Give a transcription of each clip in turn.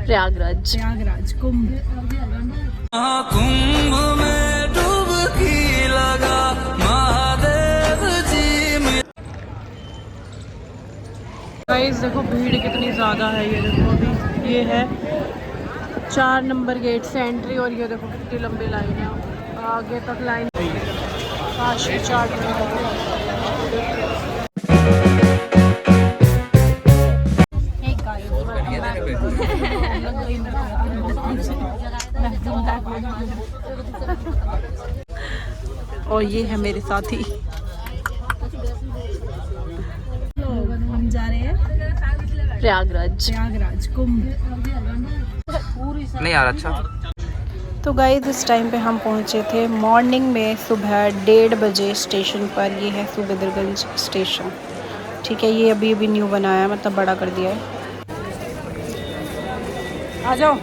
प्रयागराज कुंभ। कुंभ में डुबकी लगा महादेव जी में। गाइस देखो भीड़ कितनी ज़्यादा है। ये देखो अभी ये है 4 नंबर गेट से एंट्री और ये देखो कितनी लंबी लाइन है। आगे तक लाइन काशी चाट। और ये है मेरे साथी। हम जा रहे हैं प्रयागराज कुंभ। नहीं यार अच्छा। तो गाइस इस टाइम पे हम पहुंचे थे मॉर्निंग में सुबह 1:30 बजे स्टेशन पर। ये है सुबेदरगंज स्टेशन, ठीक है। ये अभी न्यू बनाया है, मतलब बड़ा कर दिया है। आ जाओ।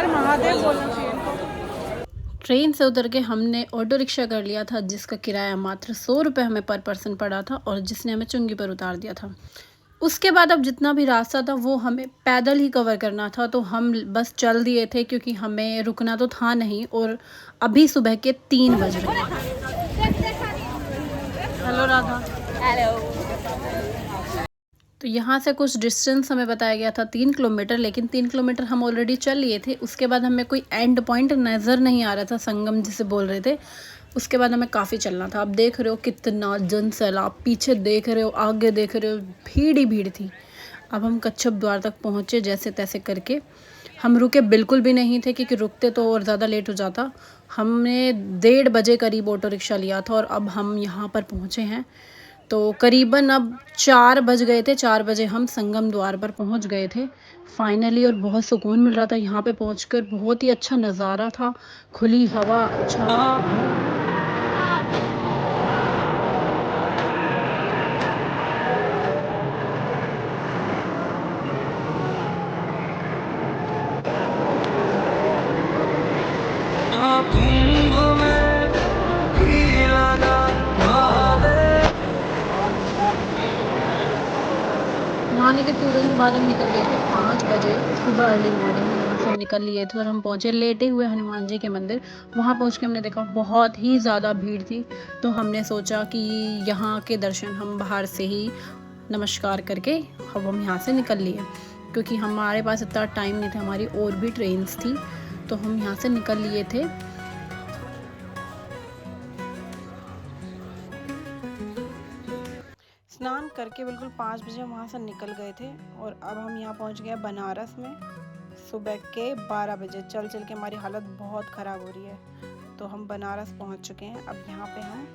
महादेव बोलना चाहिए। ट्रेन से उतर के हमने ऑटो रिक्शा कर लिया था, जिसका किराया मात्र 100 रुपये हमें पर पर्सन पड़ा था और जिसने हमें चुंगी पर उतार दिया था। उसके बाद अब जितना भी रास्ता था वो हमें पैदल ही कवर करना था, तो हम बस चल दिए थे क्योंकि हमें रुकना तो था नहीं। और अभी सुबह के 3 बज रहे हैं। हेलो राधा। हेलो। तो यहाँ से कुछ डिस्टेंस हमें बताया गया था 3 किलोमीटर, लेकिन 3 किलोमीटर हम ऑलरेडी चल लिए थे। उसके बाद हमें कोई एंड पॉइंट नज़र नहीं आ रहा था, संगम जिसे बोल रहे थे। उसके बाद हमें काफ़ी चलना था। आप देख रहे हो कितना जन सैलाब, पीछे देख रहे हो, आगे देख रहे हो, भीड़ ही भीड़ थी। अब हम कच्छप द्वार तक पहुँचे जैसे तैसे करके। हम रुके बिल्कुल भी नहीं थे क्योंकि रुकते तो और ज़्यादा लेट हो जाता। हमने 1:30 बजे करीब ऑटो रिक्शा लिया था और अब हम यहाँ पर पहुँचे हैं। तो करीबन अब 4 बज गए थे। 4 बजे हम संगम द्वार पर पहुंच गए थे फाइनली। और बहुत सुकून मिल रहा था यहाँ पे पहुंचकर। बहुत ही अच्छा नज़ारा था, खुली हवा, अच्छा। कुंभ में डुबकी लगा महादेव। नहाने के तुरंत बाद हम निकल गए थे 5 बजे सुबह, अर्ली मॉर्निंग यहाँ से निकल लिए थे। और हम पहुँचे लेटे हुए हनुमान जी के मंदिर। वहाँ पहुँच के हमने देखा बहुत ही ज़्यादा भीड़ थी, तो हमने सोचा कि यहाँ के दर्शन हम बाहर से ही नमस्कार करके अब हम यहाँ से निकल लिए, क्योंकि हमारे पास इतना टाइम नहीं था, हमारी और भी ट्रेन्स थी, तो हम यहाँ से निकल लिए थे। स्नान करके बिल्कुल 5 बजे हम वहाँ से निकल गए थे और अब हम यहाँ पहुँच गए बनारस में सुबह के 12 बजे। चल चल के हमारी हालत बहुत ख़राब हो रही है, तो हम बनारस पहुँच चुके हैं। अब यहाँ पे हम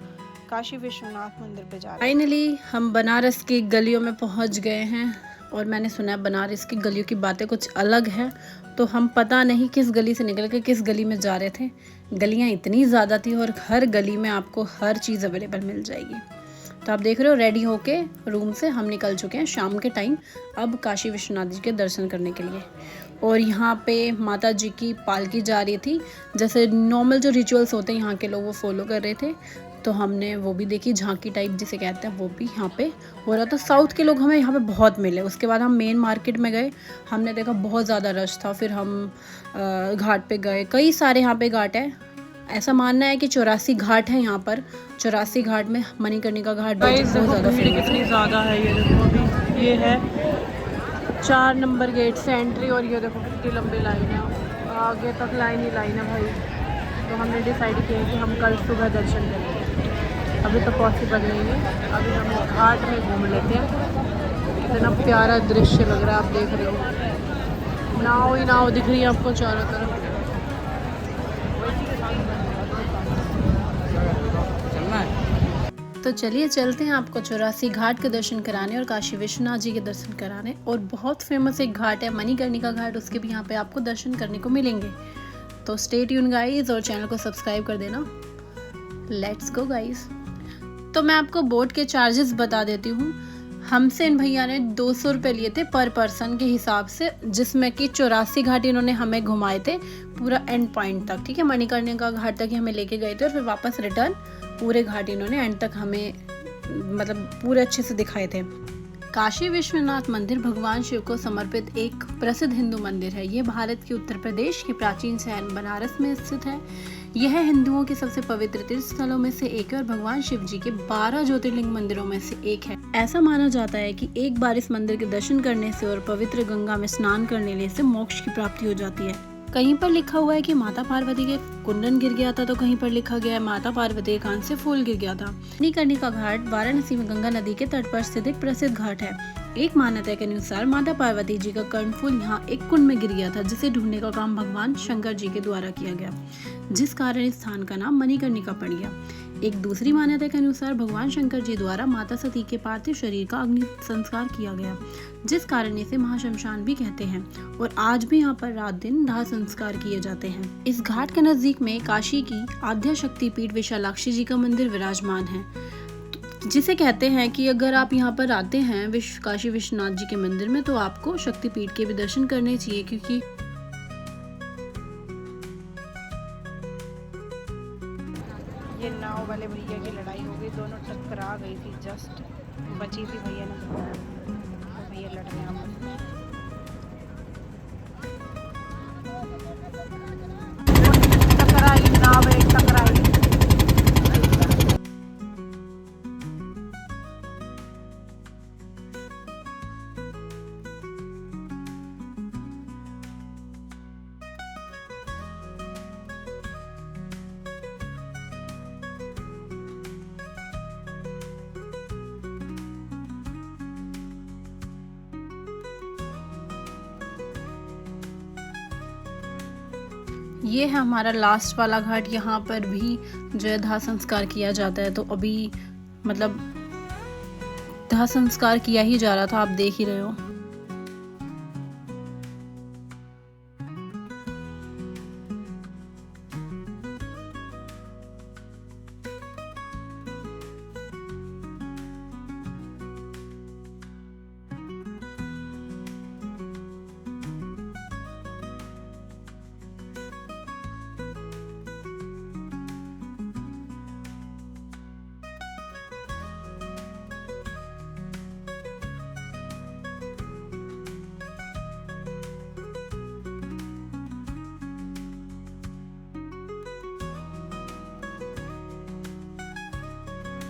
काशी विश्वनाथ मंदिर पे जा रहे हैं। फाइनली हम बनारस की गलियों में पहुँच गए हैं और मैंने सुना है बनारस की गलियों की बातें कुछ अलग है। तो हम पता नहीं किस गली से निकल के किस गली में जा रहे थे। गलियाँ इतनी ज़्यादा थी और हर गली में आपको हर चीज़ अवेलेबल मिल जाएगी। तो आप देख रहे हो रेडी होके रूम से हम निकल चुके हैं शाम के टाइम, अब काशी विश्वनाथ जी के दर्शन करने के लिए। और यहाँ पे माता जी की पालकी जा रही थी, जैसे नॉर्मल जो रिचुअल्स होते हैं यहाँ के लोग वो फॉलो कर रहे थे, तो हमने वो भी देखी। झांकी टाइप जिसे कहते हैं वो भी यहाँ पे हो रहा था। साउथ के लोग हमें यहाँ पे बहुत मिले। उसके बाद हम मेन मार्केट में गए, हमने देखा बहुत ज़्यादा रश था। फिर हम घाट पे गए, कई सारे यहाँ पे घाट है। ऐसा मानना है कि 84 घाट है यहाँ पर। 84 घाट में मणिकर्णिका घाट बहुत ज़्यादा फेमस है। ज़्यादा है। ये देखो अभी ये है 4 नंबर गेट से एंट्री और ये देखो कितनी लंबी लाइन है। आगे तक लाइन ही लाइन है भाई। तो हमने डिसाइड किया कि हम कल सुबह दर्शन करेंगे। अभी तो पॉसिबल नहीं है, अभी हम घाट में घूम लेते हैं। इतना प्यारा दृश्य लग रहा है, आप देख रहे हो, नाव ही नाव दिख रही है आपको चारों तरफ। तो चलिए चलते हैं आपको 84 घाट के दर्शन कराने और काशी विश्वनाथ जी के दर्शन कराने। और बहुत फेमस एक घाट है मणिकर्णिका घाट, उसके भी यहाँ पे आपको दर्शन करने को मिलेंगे। तो स्टे ट्यून गाइस और चैनल को सब्सक्राइब कर देना। Let's go guys. तो मैं आपको बोट के चार्जेस बता देती हूँ। हमसे इन भैया ने 200 रुपये लिए थे पर पर्सन के हिसाब से, जिसमें कि 84 घाट इन्होंने हमें घुमाए थे। पूरा एंड पॉइंट तक, ठीक है, मणिकर्णिका घाट तक ही हमें लेके गए थे और फिर वापस रिटर्न पूरे घाट इन्होंने एंड तक हमें मतलब पूरे अच्छे से दिखाए थे। काशी विश्वनाथ मंदिर भगवान शिव को समर्पित एक प्रसिद्ध हिंदू मंदिर है। ये भारत के उत्तर प्रदेश के प्राचीन शहर बनारस में स्थित है। यह हिंदुओं के सबसे पवित्र तीर्थ स्थलों में से एक है और भगवान शिव जी के 12 ज्योतिर्लिंग मंदिरों में से एक है। ऐसा माना जाता है कि एक बार इस मंदिर के दर्शन करने से और पवित्र गंगा में स्नान करने से मोक्ष की प्राप्ति हो जाती है। कहीं पर लिखा हुआ है कि माता पार्वती के कुंडन गिर गया था, तो कहीं पर लिखा गया है माता पार्वती के कान से फूल गिर गया था। मणिकर्णिका घाट वाराणसी में गंगा नदी के तट पर स्थित एक प्रसिद्ध घाट है। एक मान्यता के अनुसार माता पार्वती जी का कर्णफूल यहाँ एक कुंड में गिर गया था, जिसे ढूंढने का काम भगवान शंकर जी के द्वारा किया गया, जिस कारण इस स्थान का नाम मणिकर्णिका पड़ गया। एक दूसरी मान्यता के अनुसार भगवान शंकर जी द्वारा माता सती के पार्थिव शरीर का अग्नि संस्कार किया गया, जिस कारण इसे महाशमशान भी कहते हैं और आज भी यहाँ पर रात दिन दाह संस्कार किए जाते हैं। इस घाट के नजदीक में काशी की आद्य शक्तिपीठ विशालाक्षी जी का मंदिर विराजमान है, जिसे कहते हैं कि अगर आप यहाँ पर आते हैं काशी विश्वनाथ जी के मंदिर में तो आपको शक्तिपीठ के भी दर्शन करने चाहिए, क्योंकि ये नाव वाले भैया की लड़ाई हो गई, दोनों टकरा गई थी, जस्ट बची थी भैया ने, तो भैया लड़ रहे हैं आपस में। टकराई नाव, एक टकराई। ये है हमारा लास्ट वाला घाट। यहाँ पर भी जो है दाह संस्कार किया जाता है, तो अभी मतलब दाह संस्कार किया ही जा रहा था, आप देख ही रहे हो।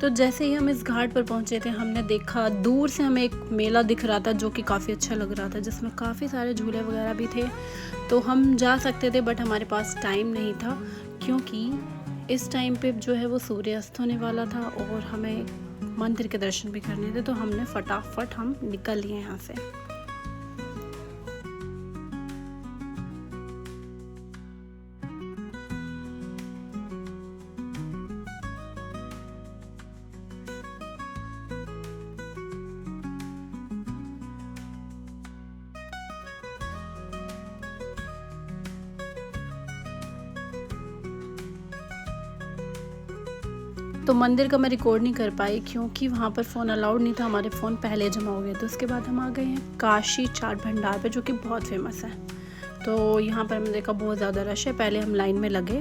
तो जैसे ही हम इस घाट पर पहुंचे थे, हमने देखा दूर से हमें एक मेला दिख रहा था जो कि काफ़ी अच्छा लग रहा था, जिसमें काफ़ी सारे झूले वगैरह भी थे। तो हम जा सकते थे बट हमारे पास टाइम नहीं था, क्योंकि इस टाइम पे जो है वो सूर्यास्त होने वाला था और हमें मंदिर के दर्शन भी करने थे। तो हमने फटाफट हम निकल लिए यहाँ से। तो मंदिर का मैं रिकॉर्ड नहीं कर पाई क्योंकि वहाँ पर फ़ोन अलाउड नहीं था, हमारे फ़ोन पहले जमा हो गए। तो उसके बाद हम आ गए हैं काशी चाट भंडार पे, जो कि बहुत फेमस है। तो यहाँ पर हमने देखा बहुत ज़्यादा रश है, पहले हम लाइन में लगे,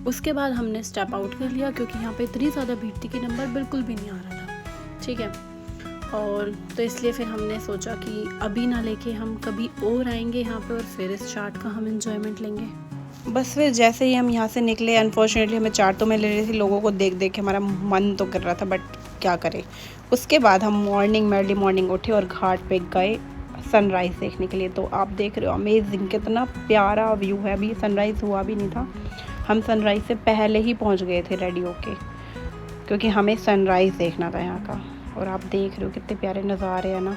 उसके बाद हमने स्टेप आउट कर लिया क्योंकि यहाँ पे इतनी ज़्यादा भीड़ थी कि नंबर बिल्कुल भी नहीं आ रहा था, ठीक है। और तो इसलिए फिर हमने सोचा कि अभी ना लेके हम कभी और आएंगे यहाँ पे और फिर इस चाट का हम एंजॉयमेंट लेंगे। बस फिर जैसे ही हम यहाँ से निकले, अनफॉर्चुनेटली हमें चाट तो मैं ले रही थी, लोगों को देख देख के हमारा मन तो कर रहा था, बट क्या करें। उसके बाद हम अर्ली मॉर्निंग उठे और घाट पे गए सनराइज़ देखने के लिए। तो आप देख रहे हो अमेजिंग, कितना प्यारा व्यू है। अभी सनराइज़ हुआ भी नहीं था, हम सनराइज़ से पहले ही पहुँच गए थे रेडी होके, क्योंकि हमें सनराइज़ देखना था यहाँ का। और आप देख रहे हो कितने प्यारे नज़ारे हैं ना,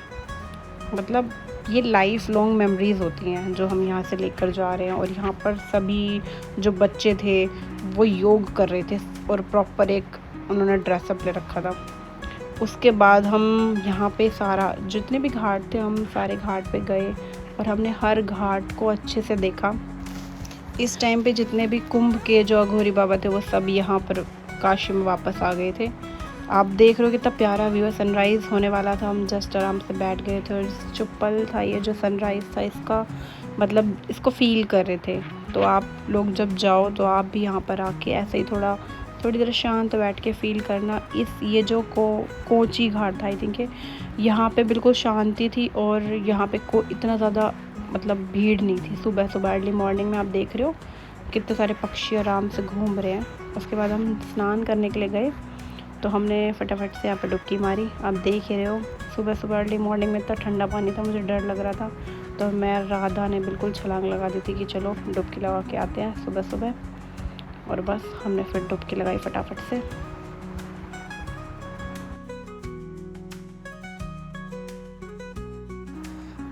मतलब ये लाइफ लॉन्ग मेमोरीज़ होती हैं जो हम यहाँ से लेकर जा रहे हैं। और यहाँ पर सभी जो बच्चे थे वो योग कर रहे थे और प्रॉपर एक उन्होंने ड्रेसअप ले रखा था। उसके बाद हम यहाँ पे सारा जितने भी घाट थे, हम सारे घाट पे गए और हमने हर घाट को अच्छे से देखा। इस टाइम पे जितने भी कुंभ के जो अघोरी बाबा थे वो सब यहाँ पर काशी में वापस आ गए थे। आप देख रहे हो कितना प्यारा व्यू है। सनराइज़ होने वाला था, हम जस्ट आराम से बैठ गए थे और जो पल था, ये जो सनराइज़ था, इसका मतलब इसको फील कर रहे थे। तो आप लोग जब जाओ तो आप भी यहाँ पर आके ऐसे ही थोड़ी देर शांत बैठ के फ़ील करना। ये जो कोची घाट था आई थिंक यहाँ पे बिल्कुल शांति थी और यहाँ पे इतना ज़्यादा मतलब भीड़ नहीं थी। सुबह सुबह अर्ली मॉर्निंग में आप देख रहे हो कितने सारे पक्षी आराम से घूम रहे हैं। उसके बाद हम स्नान करने के लिए गए तो हमने फटाफट से यहाँ पे डुबकी मारी। आप देख ही रहे हो सुबह सुबह अर्ली मॉर्निंग में इतना ठंडा पानी था, मुझे डर लग रहा था। तो मैं राधा ने बिल्कुल छलांग लगा दी थी कि चलो डुबकी लगा के आते हैं सुबह सुबह। और बस हमने फिर डुबकी लगाई फटाफट से।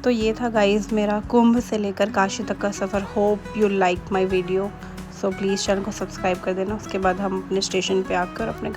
तो ये था गाइस मेरा कुंभ से लेकर काशी तक का सफ़र। Hope you like my video, so please channel को सब्सक्राइब कर देना। उसके बाद हम अपने स्टेशन पे आकर अपने